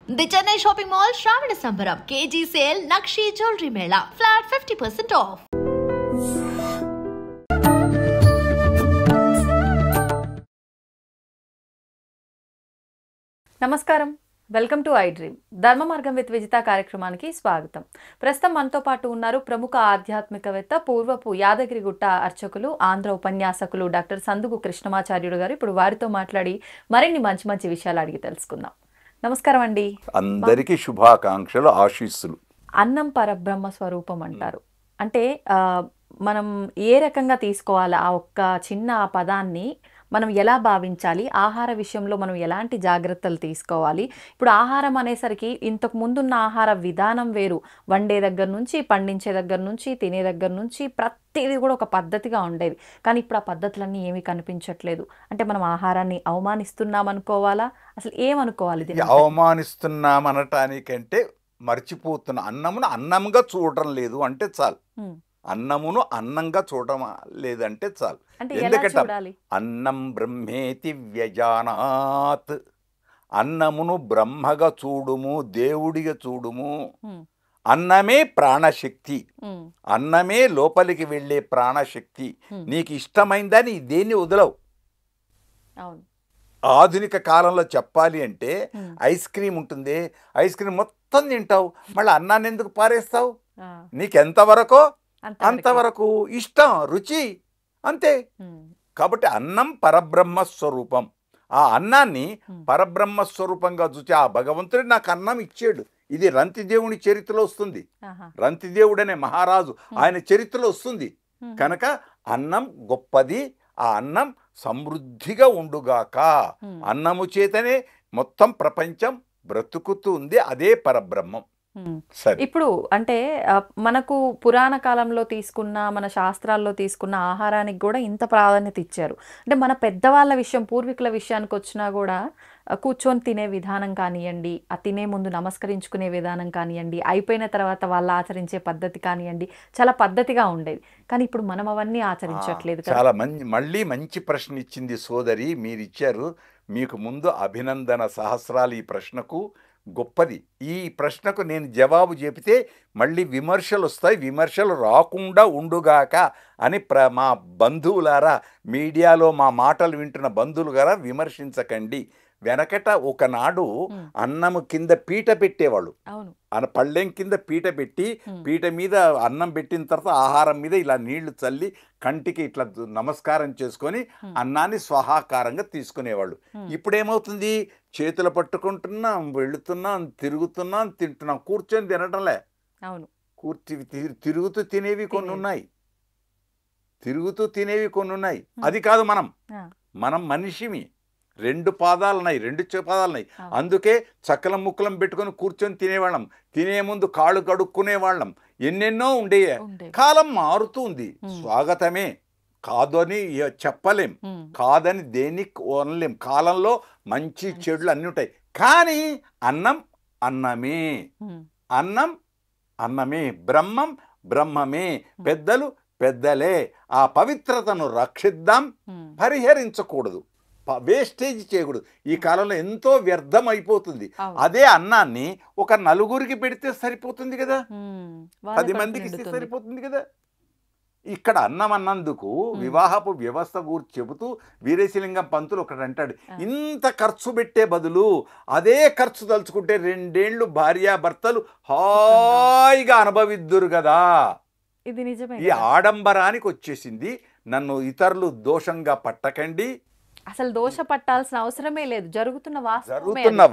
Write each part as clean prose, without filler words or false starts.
The Chennai shopping mall శ్రావణ సంబరం KG sale nakshi jewellery Mela flat 50% of. నమస్కారం, welcome to I dream. ధర్మ మార్గం with Vijitha కార్యక్రమానికి స్వాగతం. ప్రస్తుతం మనతో పాటు ఉన్నారు ప్రముఖ ఆధ్యాత్మికవేత్త, పూర్వపు యాదగిరిగుట్ట అర్చకులు, ఆంధ్ర ఉపన్యాసకులు డాక్టర్ సందుగు కృష్ణమాచార్యుడు గారు. ఇప్పుడు వారితో మాట్లాడి మరిన్ని మంచి మంచి విషయాలు అడిగి తెలుసుకుందాం. నమస్కారం అండి. అందరికీ శుభాకాంక్షలు, ఆశీస్సులు. అన్నం పరబ్రహ్మ స్వరూపం అంటారు. అంటే మనం ఏ రకంగా తీసుకోవాలి? ఆ ఒక్క చిన్న పదాన్ని మనం ఎలా భావించాలి? ఆహార విషయంలో మనం ఎలాంటి జాగ్రత్తలు తీసుకోవాలి? ఇప్పుడు ఆహారం అనేసరికి ఇంతకు ముందున్న ఆహార విధానం వేరు. వండే దగ్గర నుంచి, పండించే దగ్గర నుంచి, తినే దగ్గర నుంచి ప్రతిదీ కూడా ఒక పద్ధతిగా ఉండేది. కానీ ఇప్పుడు ఆ పద్ధతులన్నీ ఏమీ కనిపించట్లేదు. అంటే మనం ఆహారాన్ని అవమానిస్తున్నాం అనుకోవాలా? అసలు ఏమనుకోవాలి? అవమానిస్తున్నాం అనటానికంటే మర్చిపోతున్న అన్నమును అన్నంగా చూడడం లేదు అంటే చాలు. అన్నమును అన్నంగా చూడడం లేదంటే చాలు. ఎందుకంటే అన్నం బ్రహ్మేతి వ్యజానాత్, అన్నమును బ్రహ్మగా చూడుము, దేవుడిగా చూడుము. అన్నమే ప్రాణశక్తి, అన్నమే లోపలికి వెళ్ళే ప్రాణశక్తి. నీకు ఇష్టమైందని దేన్ని వదలవు. ఆధునిక కాలంలో చెప్పాలి అంటే ఐస్ క్రీమ్ ఉంటుంది, ఐస్ క్రీమ్ మొత్తం తింటావు, మళ్ళీ అన్నాన్ని ఎందుకు పారేస్తావు? నీకెంతవరకో అంతవరకు ఇష్టం, రుచి, అంతే. కాబట్టి అన్నం పరబ్రహ్మ స్వరూపం. ఆ అన్నాన్ని పరబ్రహ్మ స్వరూపంగా చూసి ఆ భగవంతుడు నాకు అన్నం ఇచ్చాడు. ఇది రంతిదేవుని చరిత్రలో వస్తుంది. రంతిదేవుడు అనే మహారాజు ఆయన చరిత్రలో వస్తుంది. కనుక అన్నం గొప్పది, ఆ అన్నం సమృద్ధిగా ఉండుగాక. అన్నము చేతనే మొత్తం ప్రపంచం బ్రతుకుతుంది. అదే పరబ్రహ్మం. ఇప్పుడు అంటే మనకు పురాణ కాలంలో తీసుకున్న, మన శాస్త్రాల్లో తీసుకున్న ఆహారానికి కూడా ఇంత ప్రాధాన్యత ఇచ్చారు. అంటే మన పెద్దవాళ్ళ విషయం, పూర్వీకుల విషయానికి వచ్చినా కూడా కూర్చొని తినే విధానం కానివ్వండి, ఆ తినే ముందు నమస్కరించుకునే విధానం కానివ్వండి, అయిపోయిన తర్వాత వాళ్ళు ఆచరించే పద్ధతి కానివ్వండి, చాలా పద్ధతిగా ఉండేది. కానీ ఇప్పుడు మనం అవన్నీ ఆచరించట్లేదు. చాలా మళ్ళీ మంచి ప్రశ్న ఇచ్చింది సోదరి, మీరు ఇచ్చారు. మీకు ముందు అభినందన సహస్రాలు. ఈ ప్రశ్నకు గొప్పది. ఈ ప్రశ్నకు నేను జవాబు చెబితే మళ్ళీ విమర్శలు వస్తాయి. విమర్శలు రాకుండా ఉండుగాక అని మా బంధువులారా, మీడియాలో మా మాటలు వింటున్న బంధువులు గారా విమర్శించకండి. వెనకట ఒకనాడు అన్నము కింద పీట పెట్టేవాళ్ళు. పళ్ళెం కింద పీట పెట్టి, పీట మీద అన్నం పెట్టిన తర్వాత ఆహారం మీద ఇలా నీళ్లు చల్లి కంటికి ఇట్లా నమస్కారం చేసుకొని అన్నాన్ని స్వాహాకారంగా తీసుకునేవాళ్ళు. ఇప్పుడేమవుతుంది? చేతులు పట్టుకుంటున్నాం, వెళుతున్నాం, తిరుగుతున్నాం, తింటున్నాం, కూర్చొని తినటంలే. తిరుగుతూ తినేవి కొన్ని ఉన్నాయి, అది కాదు మనం మనిషిమి. రెండు పాదాలున్నాయి, రెండు పాదాలున్నాయి. అందుకే చక్కలం ముక్కలం పెట్టుకొని కూర్చొని తినేవాళ్ళం. తినే ముందు కాళ్ళు కడుక్కునేవాళ్ళం. ఎన్నెన్నో ఉండేవి. కాలం మారుతూ ఉంది. స్వాగతమే, కాదు అని చెప్పలేం, కాదని దేన్ని అనలేం. కాలంలో మంచి చెడులు అన్నీ ఉంటాయి. కానీ అన్నం అన్నమే, అన్నం అన్నమే, బ్రహ్మం బ్రహ్మమే, పెద్దలు పెద్దలే. ఆ పవిత్రతను రక్షిద్దాం, పరిహరించకూడదు, వేస్టేజ్ చేయకూడదు. ఈ కాలంలో ఎంతో వ్యర్థం అయిపోతుంది. అదే అన్నాన్ని ఒక నలుగురికి పెడితే సరిపోతుంది కదా, 10 మందికి ఇస్తే సరిపోతుంది కదా. ఇక్కడ అన్నం అన్నందుకు వివాహపు వ్యవస్థ గురించి చెబుతూ వీరేశలింగం పంతులు ఒకటి అంటాడు, ఇంత ఖర్చు పెట్టే బదులు అదే ఖర్చు తలుచుకుంటే 2 ఏళ్ళు భార్యాభర్తలు హాయిగా అనుభవిద్దురు కదా. ఇది నిజమే. ఈ ఆడంబరానికి వచ్చేసింది. నన్ను ఇతరులు దోషంగా పట్టకండి. అసలు దోష పట్టాల్సిన అవసరమే లేదు. జరుగుతున్న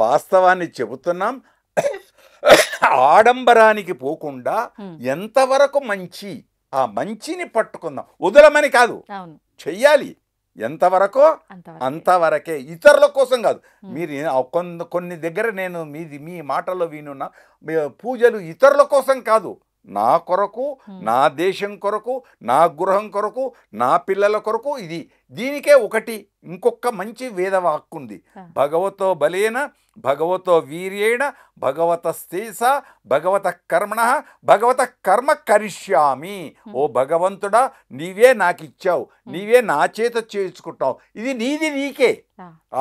వాస్తవాన్ని చెబుతున్నాం. ఆడంబరానికి పోకుండా ఎంతవరకు మంచి, ఆ మంచిని పట్టుకుందాం. వదలమని కాదు, చెయ్యాలి. ఎంతవరకో అంతవరకే, ఇతరుల కోసం కాదు. మీరు కొన్ని దగ్గర నేను మీ మాటల్లో వినున్నా, పూజలు ఇతరుల కోసం కాదు, నా కొరకు, నా దేశం కొరకు, నా గృహం కొరకు, నా పిల్లల కొరకు. దీనికే 1 ఇంకొక మంచి వేదవాక్కు ఉంది. భగవతో బలేన భగవతో వీర్యేణ భగవత స్థేస భగవత కర్మణ భగవత కర్మ కరిష్యామి. ఓ భగవంతుడా, నీవే నాకు ఇచ్చావు, నీవే నా చేత చేసుకుంటావు, ఇది నీది నీకే.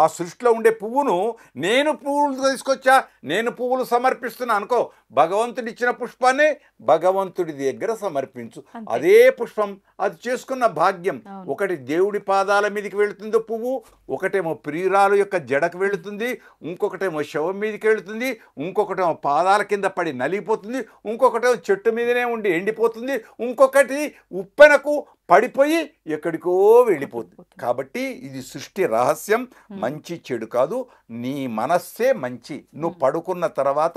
ఆ సృష్టిలో ఉండే పువ్వును నేను పువ్వులు తీసుకొచ్చా, నేను పువ్వులు సమర్పిస్తున్నా అనుకో, భగవంతుడి ఇచ్చిన పుష్పాన్ని భగవంతుడి దగ్గర సమర్పించు. అదే పుష్పం, అది చేసుకున్న భాగ్యం. ఒకటి దేవుడి పాదాల మీదకి వెళుతుందో పువ్వు, ఒకటేమో ప్రియురాలు యొక్క జడకు వెళుతుంది, ఇంకొకటేమో శవం మీదకి వెళుతుంది, ఇంకొకటేమో పాదాల కింద పడి నలిగిపోతుంది, ఇంకొకటేమో చెట్టు మీదనే ఉండి ఎండిపోతుంది, ఇంకొకటి ఉప్పెనకు పడిపోయి ఎక్కడికో వెళ్ళిపోతుంది. కాబట్టి ఇది సృష్టి రహస్యం. మంచి చెడు కాదు, నీ మనస్సే మంచి. నువ్వు పడుకున్న తర్వాత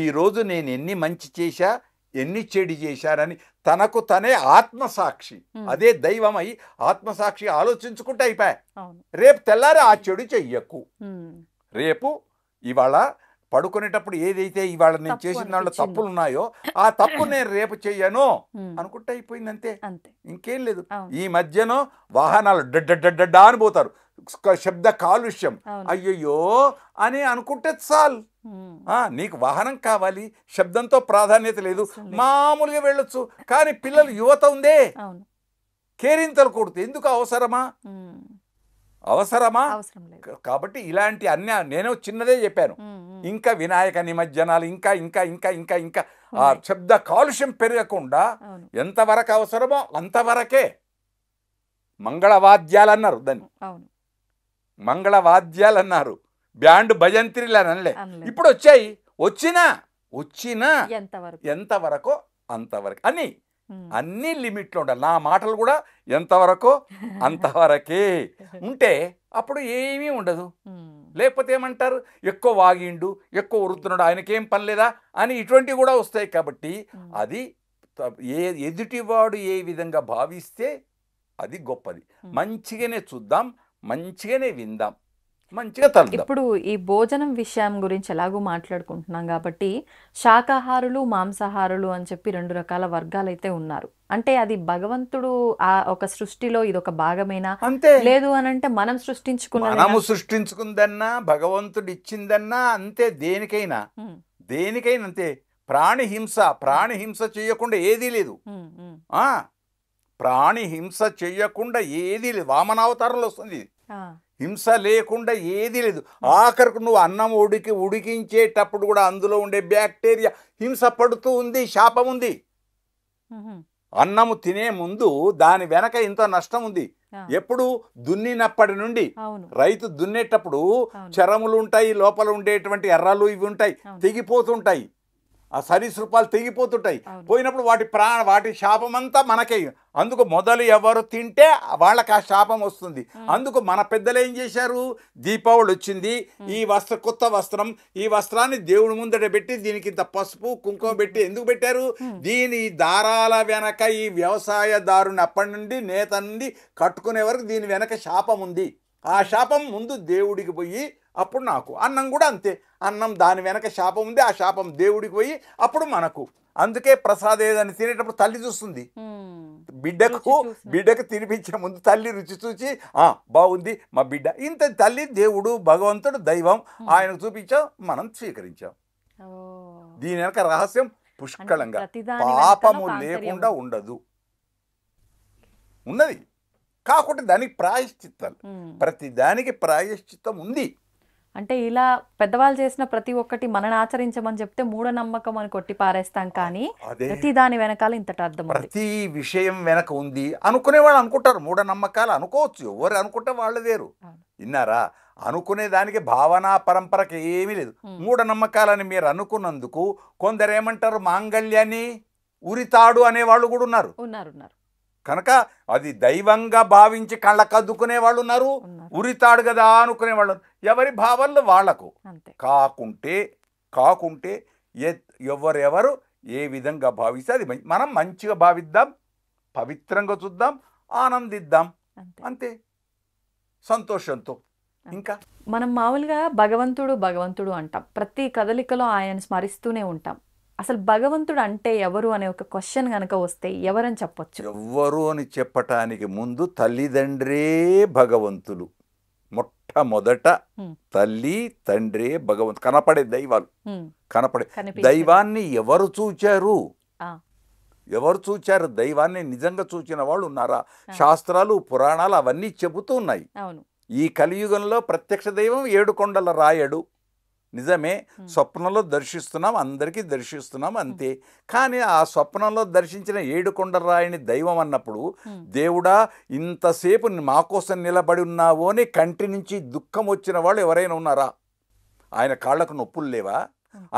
ఈరోజు నేను ఎన్ని మంచి చేశా, ఎన్ని చెడు చేశారని తనకు తనే ఆత్మసాక్షి, అదే దైవమై ఆత్మసాక్షి ఆలోచించుకుంటే అయిపోయా. రేపు తెల్లారి ఆ చెడు చెయ్యకు. రేపు ఇవాళ పడుకునేటప్పుడు ఏదైతే ఇవాళ నేను చేసిన దాంట్లో తప్పులు ఉన్నాయో ఆ తప్పు నేను రేపు చెయ్యను అనుకుంటే అయిపోయింది, అంతే, ఇంకేం లేదు. ఈ మధ్యన వాహనాలు డడ్డా అని పోతారు, శబ్ద కాలుష్యం, అయ్యయ్యో అని అనుకుంటే చాలు. నీకు వాహనం కావాలి, శబ్దంతో ప్రాధాన్యత లేదు, మామూలుగా వెళ్ళొచ్చు. కానీ పిల్లలు యువత ఉందే, కేరింతలు కొడుతూ ఎందుకు అవసరమా? అవసరమా? కాబట్టి ఇలాంటి అన్ని నేను చిన్నదే చెప్పాను. ఇంకా వినాయక నిమజ్జనాలు, ఇంకా ఇంకా ఇంకా ఇంకా ఇంకా ఆ శబ్ద కాలుష్యం పెరగకుండా ఎంతవరకు అవసరమో అంతవరకే. మంగళవాద్యాలు అన్నారు దాన్ని, మంగళవాద్యాలు అన్నారు, బ్యాండ్ భజంత్రిలు అని అనలే. ఇప్పుడు వచ్చాయి, వచ్చినా ఎంతవరకు అంతవరకు అని అన్ని లిమిట్లో ఉండాలి. నా మాటలు కూడా ఎంతవరకు అంతవరకే ఉంటే అప్పుడు ఏమీ ఉండదు. లేకపోతే ఏమంటారు, ఎక్కువ వాగిండు, ఎక్కువ వృత్తున్నాడు, ఆయనకేం పని లేదా అని ఇటువంటివి కూడా వస్తాయి. కాబట్టి అది ఎదుటివాడు ఏ విధంగా భావిస్తే అది గొప్పది. మంచిగానే చూద్దాం, మంచిగానే విందాం, మంచిగా తల్లి. ఇప్పుడు ఈ భోజనం విషయం గురించి ఎలాగో మాట్లాడుకుంటున్నాం కాబట్టి శాకాహారులు మాంసాహారులు అని చెప్పి 2 రకాల వర్గాలు అయితే ఉన్నారు. అంటే అది భగవంతుడు ఆ ఒక సృష్టిలో ఇది ఒక భాగమేనా, అంతే, లేదు అని అంటే మనం సృష్టించుకుందన్నా భగవంతుడు ఇచ్చిందన్నా అంతే. దేనికైనా అంతే. ప్రాణి హింస చేయకుండా ఏదీ లేదు. ప్రాణి హింస చేయకుండా ఏదీ లేదు. వామనావతారంలో వస్తుంది. హింస లేకుండా ఏది లేదు. ఆఖరికి నువ్వు అన్నం ఉడికించేటప్పుడు కూడా అందులో ఉండే బ్యాక్టీరియా హింస పడుతూ ఉంది, శాపం ఉంది. అన్నము తినే ముందు దాని వెనక ఇంత నష్టం ఉంది. ఎప్పుడు దున్నినప్పటి నుండి రైతు దున్నేటప్పుడు చరములు ఉంటాయి, లోపల ఉండేటువంటి ఎర్రలు ఇవి ఉంటాయి, తెగిపోతుంటాయి. ఆ సరీసృపాలు తెగిపోతుంటాయి. పోయినప్పుడు వాటి శాపం అంతా మనకే. అందుకు మొదలు ఎవరు తింటే వాళ్ళకి ఆ శాపం వస్తుంది. అందుకు మన పెద్దలు ఏం చేశారు, దీపావళి వచ్చింది, ఈ కొత్త వస్త్రం, ఈ వస్త్రాన్ని దేవుడి ముందట పెట్టి దీనికి ఇంత పసుపు కుంకుమ పెట్టి ఎందుకు పెట్టారు? దీని దారాల వెనక ఈ వ్యవసాయదారుని అప్పటి నుండి నేత నుండి కట్టుకునే వరకు దీని వెనక శాపం ఉంది. ఆ శాపం ముందు దేవుడికి పోయి అప్పుడు నాకు. అన్నం కూడా అంతే, అన్నం దాని వెనక శాపం ఉంది, ఆ శాపం దేవుడికి పోయి అప్పుడు మనకు. అందుకే ప్రసాదం ఏదని తినేటప్పుడు తల్లి చూస్తుంది. బిడ్డకు తినిపించే ముందు తల్లి రుచి చూసి బాగుంది మా బిడ్డ, ఇంత తల్లి దేవుడు భగవంతుడు దైవం ఆయనకు చూపించాం, మనం స్వీకరించాం. దీని వెనక రహస్యం పుష్కలంగా, పాపము లేకుండా ఉండదు ఉన్నది. కాకుండా దానికి ప్రాయశ్చిత్తాలు, ప్రతి దానికి ప్రాయశ్చిత్తం ఉంది. అంటే ఇలా పెద్దవాళ్ళు చేసిన ప్రతి ఒక్కటి మనని ఆచరించమని చెప్తే మూఢనమ్మకం అని కొట్టి పారేస్తాం. కానీ ప్రతి దాని వెనకాల ఇంతటి అర్థం, ప్రతి విషయం వెనక ఉంది అనుకునేవాళ్ళు అనుకుంటారు. మూఢనమ్మకాలు అనుకోవచ్చు, ఎవరు అనుకుంటే వాళ్ళు వేరు. విన్నారా? అనుకునే దానికి భావనా పరంపరకి ఏమీ లేదు. మూఢనమ్మకాలని మీరు అనుకున్నందుకు కొందరు ఏమంటారు, మాంగళ్యాన్ని ఉరితాడు అనేవాళ్ళు కూడా ఉన్నారు. కనుక అది దైవంగా భావించి కళ్ళకద్దుకునే వాళ్ళు ఉన్నారు, ఉరితాడు కదా అనుకునేవాళ్ళు. ఎవరి భావనలు వాళ్లకు. కాకుంటే ఎవరెవరు ఏ విధంగా భావిస్తే అది మనం మంచిగా భావిద్దాం, పవిత్రంగా చూద్దాం, ఆనందిద్దాం, అంతే, సంతోషంతో. ఇంకా మనం మామూలుగా భగవంతుడు అంటాం, ప్రతి కదలికలో ఆయన స్మరిస్తూనే ఉంటాం. అసలు భగవంతుడు అంటే ఎవరు అనే ఒక క్వశ్చన్ కనుక వస్తే ఎవరని చెప్పొచ్చు? ఎవరు అని చెప్పటానికి ముందు తల్లిదండ్రే భగవంతులు. మొట్టమొదట ఉమ్, తల్లి తండ్రి భగవంతు కనపడే దైవాలు ఉమ్, కనపడే కనిపించేది. దైవాన్ని ఎవరు చూచారు? ఆ, ఎవరు చూచారు? దైవాన్ని నిజంగా చూచిన వాళ్ళు ఉన్నారా? ఆ. శాస్త్రాలు పురాణాలు అవన్నీ చెబుతూ ఉన్నాయి. అవును. ఈ కలియుగంలో ప్రత్యక్ష దైవం ఏడుకొండల రాయడు, నిజమే. స్వప్నంలో దర్శిస్తున్నాం, అందరికీ దర్శిస్తున్నాం అంతే. కానీ ఆ స్వప్నంలో దర్శించిన ఏడుకొండల రాయని దైవం అన్నప్పుడు, దేవుడా ఇంతసేపు మా కోసం నిలబడి ఉన్నావో అని కంటి నుంచి దుఃఖం వచ్చిన వాళ్ళు ఎవరైనా ఉన్నారా? ఆయన కాళ్ళకు నొప్పులు లేవా?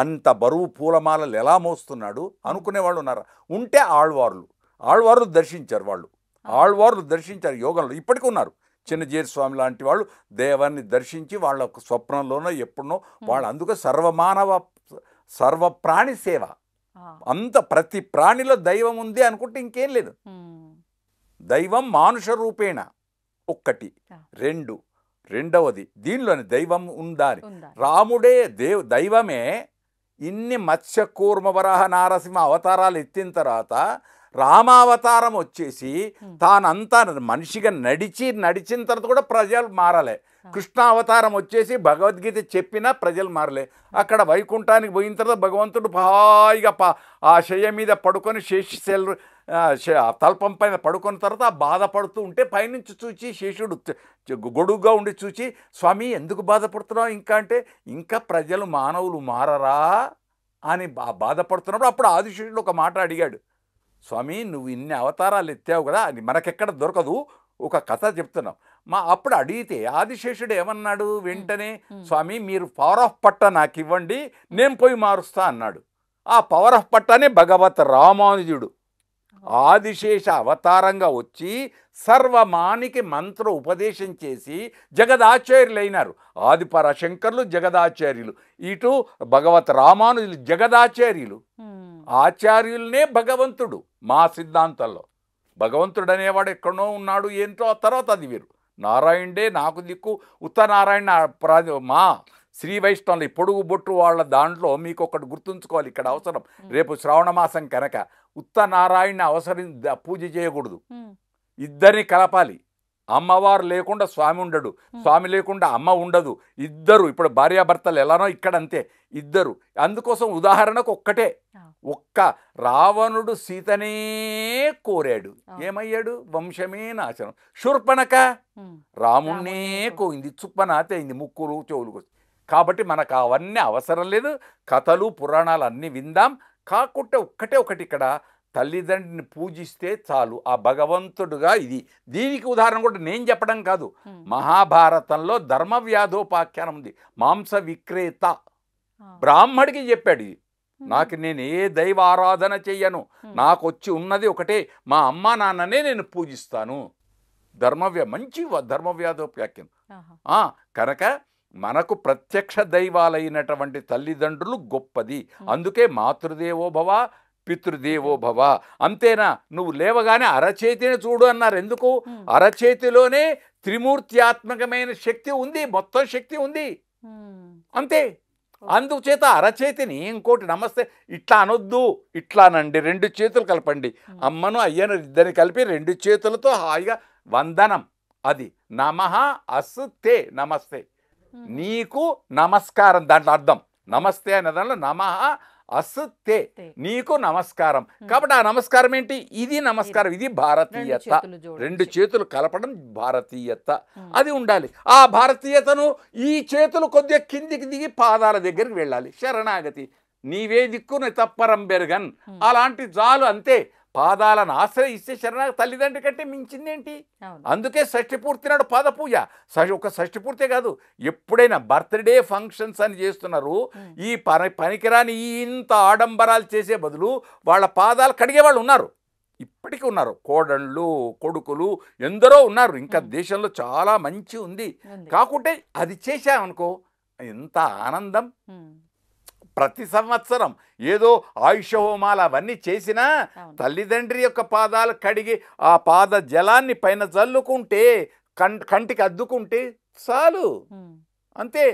అంత బరువు పూలమాలలు ఎలా మోస్తున్నాడు అనుకునేవాళ్ళు ఉన్నారా? ఉంటే ఆళ్వార్లు దర్శించారు. ఆళ్వార్లు దర్శించారు యోగంలో, ఇప్పటికీ ఉన్నారు. చిన్నజీర స్వామి లాంటి వాళ్ళు దేవాన్ని దర్శించి వాళ్ళ స్వప్నంలోనో ఎప్పుడునో వాళ్ళు, అందుకే సర్వప్రాణి సేవ. అంత ప్రతి ప్రాణిలో దైవం ఉంది అనుకుంటే ఇంకేం లేదు. దైవం మానుష రూపేణ ఒక్కటి. రెండవది దీనిలోని దైవం ఉందా అని. రాముడే దైవమే. ఇన్ని మత్స్య కూర్మ వరాహ నారసింహ అవతారాలు ఎత్తిన తర్వాత రామావతారం వచ్చేసి తానంతా మనిషిగా నడిచిన తర్వాత కూడా ప్రజలు మారలే. కృష్ణావతారం వచ్చేసి భగవద్గీత చెప్పినా ప్రజలు మారలే. అక్కడ వైకుంఠానికి పోయిన తర్వాత భగవంతుడు హాయిగా ఆ శయ్య మీద పడుకొని శేషశైల తల్పం పైన పడుకున్న తర్వాత బాధపడుతూ ఉంటే పైనుంచి చూచి శేషుడు గొడుగుగా ఉండి చూచి, స్వామి ఎందుకు బాధపడుతున్నావు ఇంకా అంటే, ఇంకా ప్రజలు మానవులు మారరా అని బాధపడుతున్నప్పుడు అప్పుడు ఆదిశేషుడు ఒక మాట అడిగాడు, స్వామి నువ్వు ఇన్ని అవతారాలు ఎత్తావు కదా, అది మనకెక్కడ దొరకదు, ఒక కథ చెప్తున్నావు. అప్పుడు అడిగితే ఆదిశేషుడు ఏమన్నాడు వెంటనే, స్వామి మీరు పవర్ ఆఫ్ పట్ట నాకు ఇవ్వండి, నేను పోయి మారుస్తా అన్నాడు. ఆ పవర్ ఆఫ్ పట్టనే భగవత్ రామానుజుడు ఆదిశేష అవతారంగా వచ్చి సర్వమానికి మంత్ర ఉపదేశం చేసి జగదాచార్యులైనారు. ఆదిపరాశంకర్లు జగదాచార్యులు, ఇటు భగవత్ రామానుజులు జగదాచార్యులు. ఆచార్యులనే భగవంతుడు. మా సిద్ధాంతంలో భగవంతుడు అనేవాడు ఎక్కడో ఉన్నాడు ఏంటో, ఆ తర్వాత అది వేరు. నారాయణుడే నాకు దిక్కు. ఉత్తనారాయణ మా శ్రీ వైష్ణవులు పొడుగు బొట్టు వాళ్ళ దాంట్లో మీకు ఒకటి గుర్తుంచుకోవాలి, ఇక్కడ అవసరం. రేపు శ్రావణ మాసం కనుక ఉత్తనారాయణ పూజ చేయకూడదు, ఇద్దరిని కలపాలి. అమ్మవారు లేకుండా స్వామి ఉండడు, స్వామి లేకుండా అమ్మ ఉండదు. ఇద్దరు, ఇప్పుడు భార్యాభర్తలు ఎలానో ఇక్కడ అంతే, ఇద్దరు. అందుకోసం ఉదాహరణకు ఒక్క రావణుడు సీతనే కోరాడు, ఏమయ్యాడు? వంశమే నాశనం. శూర్పణఖ రాముణ్ణే కోయింది, చుప్పనాతే అయింది, ముక్కులు చెవులు. కాబట్టి మనకు అవన్నీ అవసరం లేదు. కథలు పురాణాలు అన్నీ విందాం. కాకుంటే ఒకటి ఇక్కడ తల్లిదండ్రిని పూజిస్తే చాలు, ఆ భగవంతుడుగా. దీనికి ఉదాహరణ కూడా నేను చెప్పడం కాదు, మహాభారతంలో ధర్మవ్యాధోపాఖ్యానం ఉంది. మాంస విక్రేత బ్రాహ్మడికి చెప్పాడు, నాకు నేను ఏ దైవ ఆరాధన చెయ్యను, నాకు వచ్చి ఉన్నది ఒకటే, మా అమ్మా నాన్ననే నేను పూజిస్తాను. మంచి ధర్మవ్యాధోపాఖ్యానం. కనుక మనకు ప్రత్యక్ష దైవాలైనటువంటి తల్లిదండ్రులు గొప్పది. అందుకే మాతృదేవో భవ పితృదేవో భవ. అంతేనా? నువ్వు లేవగానే అరచేతిని చూడు అన్నారు. ఎందుకు? అరచేతిలోనే త్రిమూర్త్యాత్మకమైన శక్తి ఉంది, మొత్తం శక్తి ఉంది, అంతే. అందుచేత అరచేతిని ఇంకోటి నమస్తే ఇట్లా అనొద్దు, ఇట్లానండి. 2 చేతులు కలపండి, అమ్మను అయ్యను ఇద్దరిని కలిపి 2 చేతులతో హాయిగా వందనం. అది నమః అస్తే నమస్తే, నీకు నమస్కారం. దాంట్లో అర్థం నమస్తే అనే దాంట్లో నమః అస్తే నీకు నమస్కారం. కాబట్టి ఆ నమస్కారం ఏంటి? ఇది నమస్కారం, ఇది భారతీయత. 2 చేతులు కలపడం భారతీయత, అది ఉండాలి. ఆ భారతీయతను ఈ చేతులు కొద్దిగా కిందికి దిగి పాదాల దగ్గరికి వెళ్ళాలి. శరణాగతి, నీవే దిక్కును తప్పరం బెరగన్, అలాంటి చాలు, అంతే. పాదాలను ఆశ్రయిస్తే శరణాగతి. తల్లిదండ్రి కంటే మించిందేంటి? అందుకే షష్ఠి పూర్తి నాడు పాద పూజ. ఒక షష్ఠి పూర్తే కాదు, ఎప్పుడైనా బర్త్డే ఫంక్షన్స్ అని చేస్తున్నారు, ఈ పనికిరాని ఇంత ఆడంబరాలు చేసే బదులు వాళ్ళ పాదాలు కడిగేవాళ్ళు ఉన్నారు, ఇప్పటికీ ఉన్నారు. కోడళ్ళు కొడుకులు ఎందరో ఉన్నారు. ఇంకా దేశంలో చాలా మంచి ఉంది. కాకుంటే అది చేశామనుకో ఎంత ఆనందం. ప్రతి సంవత్సరం ఏదో ఆయుష హోమాలు అవన్నీ చేసినా తల్లిదండ్రి యొక్క పాదాలు కడిగి ఆ పాద జలాన్ని పైన చల్లుకుంటే కంటికి అద్దుకుంటే చాలు, అంతే.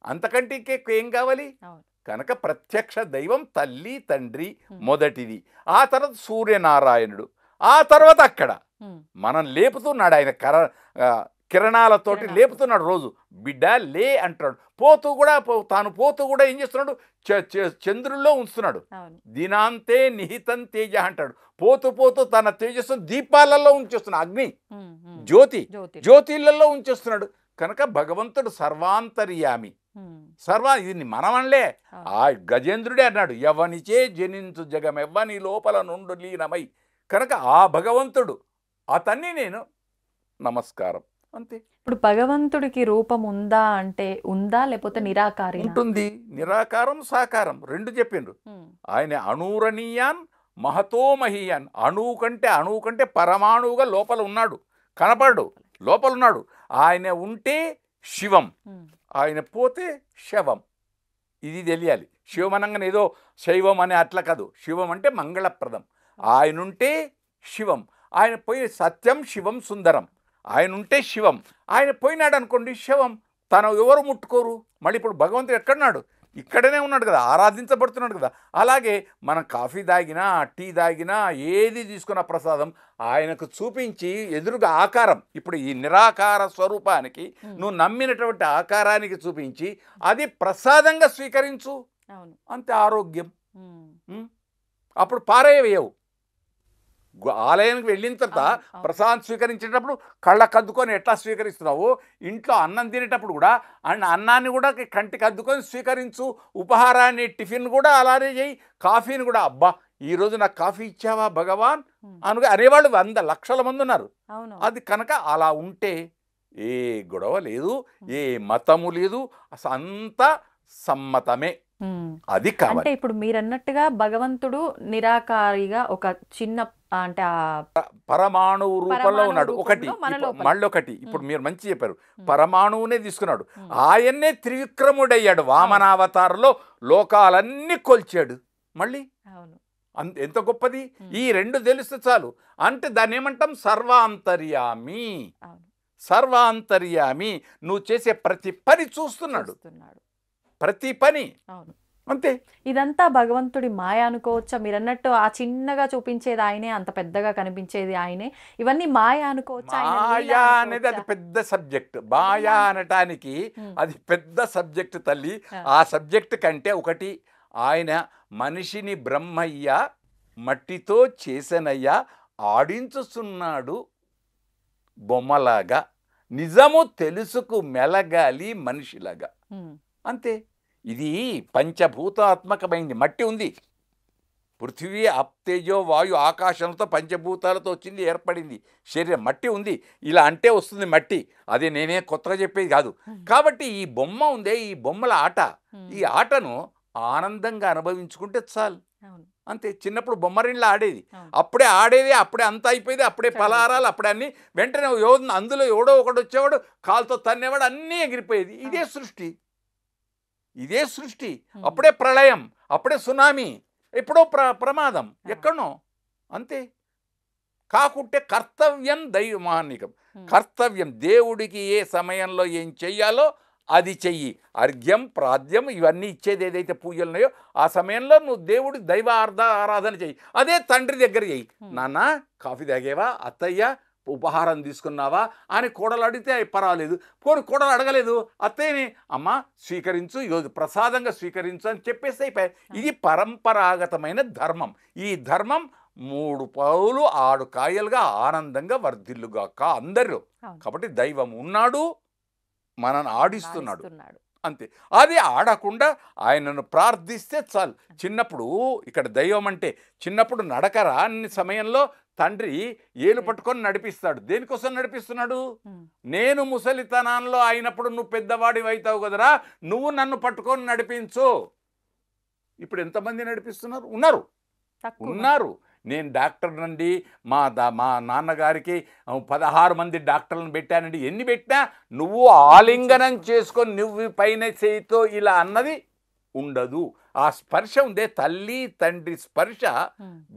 అంతకంటే ఇంకేం కావాలి? కనుక ప్రత్యక్ష దైవం తల్లి తండ్రి మొదటిది. ఆ తర్వాత సూర్యనారాయణుడు, ఆ తర్వాత అక్కడ మనం లేపుతున్నాడు ఆయన కిరణాలతోటి కిరణాలు. లేపుతున్నాడు రోజు. బిడ్డ లే అంటాడు. పోతూ కూడా తాను పోతూ కూడా ఏం చేస్తున్నాడు, చంద్రుల్లో ఉంచుతున్నాడు. అవును. దినాంతే నిహితం తేజ అంటాడు. పోతూ పోతూ తన తేజస్సు దీపాలలో ఉంచేస్తున్నాడు. అగ్ని జ్యోతి జ్యోతి. జ్యోతిలలో ఉంచేస్తున్నాడు. కనుక భగవంతుడు సర్వాంతర్యామి. ఇది మనమనలే, ఆ గజేంద్రుడే అన్నాడు, ఎవనిచే జనించు జగమెవ్వని లోపల నుండు లీనమై. కనుక ఆ భగవంతుడు, అతన్ని నేను నమస్కారం అంతే. ఇప్పుడు భగవంతుడికి రూపం ఉందా అంటే ఉందా, లేకపోతే నిరాకారి ఉంటుంది. నిరాకారం సాకారం రెండు చెప్పిండ్రు. ఆయన అణూరణీయాన్ మహతోమహీయాన్. అణువు కంటే పరమాణువుగా లోపల ఉన్నాడు, కనపడు, లోపల ఉన్నాడు. ఆయన ఉంటే శివం, ఆయన పోతే శవం. ఇది తెలియాలి. శివం అనగానే ఏదో శైవం అనే అట్లా కాదు. శివం అంటే మంగళప్రదం. ఆయన ఉంటే శివం, ఆయన పోయి సత్యం శివం సుందరం. ఆయన ఉంటే శివం, ఆయన పోయినాడు అనుకోండి శవం. తను ఎవరు ముట్టుకోరు. మళ్ళీ ఇప్పుడు భగవంతుడు ఎక్కడున్నాడు? ఇక్కడనే ఉన్నాడు కదా, ఆరాధించబడుతున్నాడు కదా. అలాగే మనం కాఫీ తాగినా, టీ తాగినా, ఏది తీసుకున్న ప్రసాదం ఆయనకు చూపించి ఎదురుగా ఆకారం, ఇప్పుడు ఈ నిరాకార స్వరూపానికి నువ్వు నమ్మినటువంటి ఆకారానికి చూపించి అది ప్రసాదంగా స్వీకరించు. అంతే ఆరోగ్యం. అప్పుడు పారేయవేయవు. ఆలయానికి వెళ్ళిన తర్వాత ప్రసాదం స్వీకరించేటప్పుడు కళ్ళకు అద్దుకొని ఎట్లా స్వీకరిస్తున్నావు, ఇంట్లో అన్నం తినేటప్పుడు కూడా అన్నాన్ని కూడా కంటికి అద్దుకొని స్వీకరించు. ఉపహారాన్ని, టిఫిన్ కూడా అలానే చేయి. కాఫీని కూడా, అబ్బా ఈరోజు నాకు కాఫీ ఇచ్చావా భగవాన్ అనేవాళ్ళు 100 లక్షల మంది ఉన్నారు. అది కనుక అలా ఉంటే ఏ గొడవ లేదు, ఏ మతము లేదు, అంతా సమ్మతమే. అది కావాలి. అంటే ఇప్పుడు మీరు అన్నట్టుగా భగవంతుడు నిరాకారిగా ఒక చిన్న అంటే పరమాణువు రూపంలో ఉన్నాడు. మళ్ళొకటి ఇప్పుడు మీరు మంచి చెప్పారు, పరమాణువునే తీసుకున్నాడు. ఆయన్నే త్రివిక్రముడయ్యాడు. వామనావతారంలో లోకాలన్నీ కొల్చాడు. మళ్ళీ ఎంత గొప్పది! ఈ రెండు తెలిస్తే చాలు. అంటే దాన్ని ఏమంటాం? సర్వాంతర్యామి. సర్వాంతర్యామి. నువ్వు చేసే ప్రతి పని చూస్తున్నాడు, ప్రతి పని. అంతే. ఇదంతా భగవంతుడి మాయ అనుకోవచ్చా? మీరు అన్నట్టు ఆ చిన్నగా చూపించేది ఆయనే, అంత పెద్దగా కనిపించేది ఆయనే, ఇవన్నీ మాయ అనుకోవచ్చా? మాయా అనేది అది పెద్ద సబ్జెక్ట్. మాయా అనటానికి అది పెద్ద సబ్జెక్ట్ తల్లి. ఆ సబ్జెక్ట్ కంటే ఒకటి, ఆయన మనిషిని బ్రహ్మయ్య మట్టితో చేసనయ్య ఆడించుస్తున్నాడు బొమ్మలాగా. నిజము తెలుసుకు మెలగాలి మనిషిలాగా. అంతే. ఇది పంచభూతాత్మకమైంది. మట్టి ఉంది, పృథివీ అప్తేజో వాయు ఆకాశంతో పంచభూతాలతో వచ్చింది, ఏర్పడింది శరీరం. మట్టి ఉంది. ఇలా అంటే వస్తుంది మట్టి. అది నేనే కొత్తగా చెప్పేది కాదు. కాబట్టి ఈ బొమ్మ ఉందే, ఈ బొమ్మల ఆట, ఈ ఆటను ఆనందంగా అనుభవించుకుంటే చాలు. అంతే. చిన్నప్పుడు బొమ్మరిళ్ళ ఆడేది, అప్పుడే ఆడేది, అప్పుడే అంత అయిపోయేది, అప్పుడే పలారాలు, అప్పుడే అన్నీ. వెంటనే అందులో ఎవడో ఒకడు వచ్చేవాడు, కాలుతో తన్నేవాడు, అన్నీ ఎగిరిపోయేది. ఇదే సృష్టి, ఇదే సృష్టి. అప్పుడే ప్రళయం, అప్పుడే సునామీ, ఎప్పుడో ప్రమాదం, ఎక్కడనో. అంతే. కాకుంటే కర్తవ్యం దైవమానికం. కర్తవ్యం, దేవుడికి ఏ సమయంలో ఏం చెయ్యాలో అది చెయ్యి. అర్ఘ్యం, ప్రాద్యం ఇవన్నీ ఇచ్చేది ఏదైతే పూజలు ఉన్నాయో ఆ సమయంలో నువ్వు దేవుడి దైవ ఆరాధన చెయ్యి. అదే తండ్రి దగ్గర చెయ్యి. నాన్న కాఫీ తాగేవా, అత్తయ్య ఉపహారం తీసుకున్నావా అని కోడలు అడిగితే పర్వాలేదు. పోనీ కోడలు అడగలేదు, అత్తయ్యని అమ్మ స్వీకరించు, ఈరోజు ప్రసాదంగా స్వీకరించు అని చెప్పేసి అయిపోయాయి. ఇది పరంపరాగతమైన ధర్మం. ఈ ధర్మం 3 పావులు 6 కాయలుగా ఆనందంగా వర్ధిల్లుగాక అందరూ. కాబట్టి దైవం ఉన్నాడు, మనను ఆడిస్తున్నాడు. అంతే. అది ఆడకుండా ఆయనను ప్రార్థిస్తే చాలు. చిన్నప్పుడు ఇక్కడ దైవం అంటే చిన్నప్పుడు నడకరా అన్ని సమయంలో తండ్రి ఏలు పట్టుకొని నడిపిస్తాడు. దేనికోసం నడిపిస్తున్నాడు? నేను ముసలితనంలో అయినప్పుడు నువ్వు పెద్దవాడి అవుతావు కదరా, నువ్వు నన్ను పట్టుకొని నడిపించు. ఇప్పుడు ఎంతమంది నడిపిస్తున్నారు? ఉన్నారు. నేను డాక్టర్ నండి, మా నాన్నగారికి 16 మంది డాక్టర్లను పెట్టానండి. ఎన్ని పెట్టినా నువ్వు ఆలింగనం చేసుకొని నువ్వు పైన చేయితో ఇలా అన్నది ఉండదు. ఆ స్పర్శ ఉందే, తల్లి తండ్రి స్పర్శ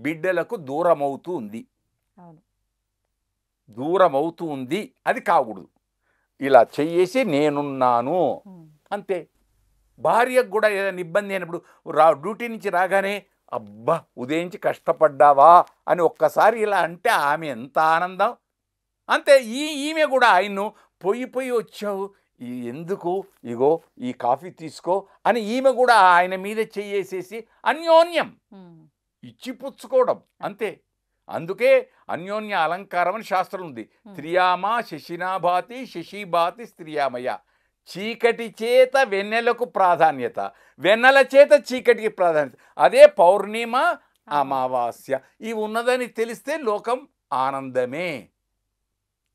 బిడ్డలకు దూరమవుతూ ఉంది. అది కాకూడదు. ఇలా చెయ్యేసి నేనున్నాను అంతే. భార్యకు కూడా ఏదైనా ఇబ్బంది అయినప్పుడు డ్యూటీ నుంచి రాగానే అబ్బా ఉదయించి కష్టపడ్డావా అని ఒక్కసారి ఇలా అంటే ఆమె ఎంత ఆనందం. అంతే. ఈమె కూడా ఆయన్ను పోయి వచ్చావు, ఎందుకు, ఇగో ఈ కాఫీ తీసుకో అని ఈమె కూడా ఆయన మీద చెయ్యేసేసి అన్యోన్యం ఇచ్చిపుచ్చుకోవడం అంతే. అందుకే అన్యోన్య అలంకారం అని శాస్త్రం ఉంది. స్త్రియామ శశినాభాతి శశిభాతి స్త్రియామయ. చీకటి చేత వెన్నెలకు ప్రాధాన్యత, వెన్నెల చేత చీకటికి ప్రాధాన్యత. అదే పౌర్ణిమ అమావాస్య ఇవి ఉన్నదని తెలిస్తే లోకం ఆనందమే.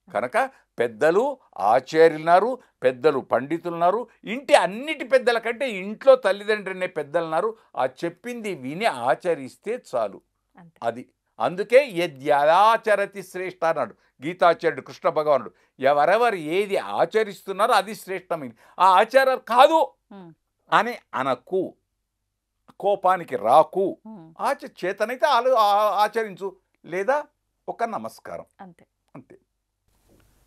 కనుక పెద్దలు ఆచార్యులున్నారు, పెద్దలు పండితులున్నారు, ఇంటి అన్నిటి పెద్దల కంటే ఇంట్లో తల్లిదండ్రులనే పెద్దలున్నారు. ఆ చెప్పింది విని ఆచరిస్తే చాలు. అది అందుకే యద్యాచరతి శ్రేష్ఠ అన్నాడు గీతాచార్యుడు కృష్ణ భగవానుడు. ఎవరెవరు ఏది ఆచరిస్తున్నారో అది శ్రేష్టమైంది. ఆ ఆచారం కాదు అని అనకు, కోపానికి రాకు, చేతనైతే ఆచరించు, లేదా ఒక నమస్కారం అంతే అంతే.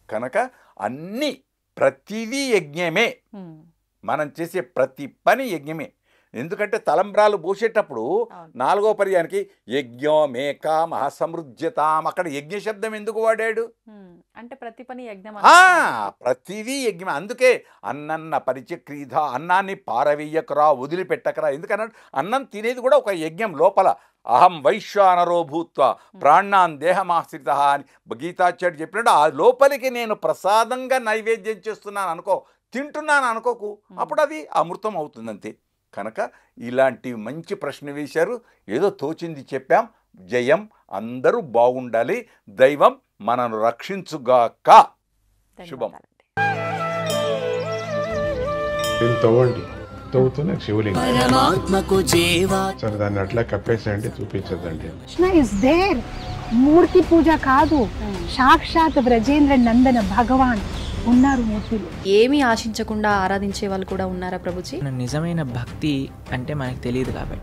కనుక అన్నీ ప్రతిదీ యజ్ఞమే, మనం చేసే ప్రతి పని యజ్ఞమే. ఎందుకంటే తలంబ్రాలు పోసేటప్పుడు 4వ పర్యానికి యజ్ఞోమేక మహాసమృజ్యతాం, అక్కడ యజ్ఞ శబ్దం ఎందుకు వాడాడు అంటే ప్రతి పని యజ్ఞం, ప్రతిదీ యజ్ఞమే. అందుకే అన్నన్న పరిచక్రీధ, అన్నాన్ని పారవేయకరా, వదిలిపెట్టకరా. ఎందుకన్నాడు, అన్నం తినేది కూడా ఒక యజ్ఞం లోపల. అహం వైశ్వానరో భూత్వ ప్రాణాన్ దేహమాశ్రిత అని గీతాచార్యుడు చెప్పినట్టు ఆ లోపలికి నేను ప్రసాదంగా నైవేద్యం చేస్తున్నాను అనుకో, తింటున్నాను అనుకోకు, అప్పుడు అది అమృతం అవుతుంది అంతే. కనుక ఇలాంటి మంచి ప్రశ్న వేశారు, ఏదో తోచింది చెప్పాం. జయం, అందరూ బాగుండాలి, దైవం మనను రక్షించుగాక. శుభం. తవ్వండి, తవ్వుతూనే శివలింగం సరే దాన్ని అట్లా కప్పేసేయండి, చూపించదండి. కృష్ణ ఇస్ దేర్, మూర్తి పూజ కాదు, సాక్షాత్ బ్రజేంద్ర నందన భగవాన్ ఉన్నారు మూర్తిలో. ఏమీ ఆశించకుండా ఆరాధించే వాళ్ళు కూడా ఉన్నారా ప్రభుజీ? నిజమైన భక్తి అంటే మనకు తెలియదు కాబట్టి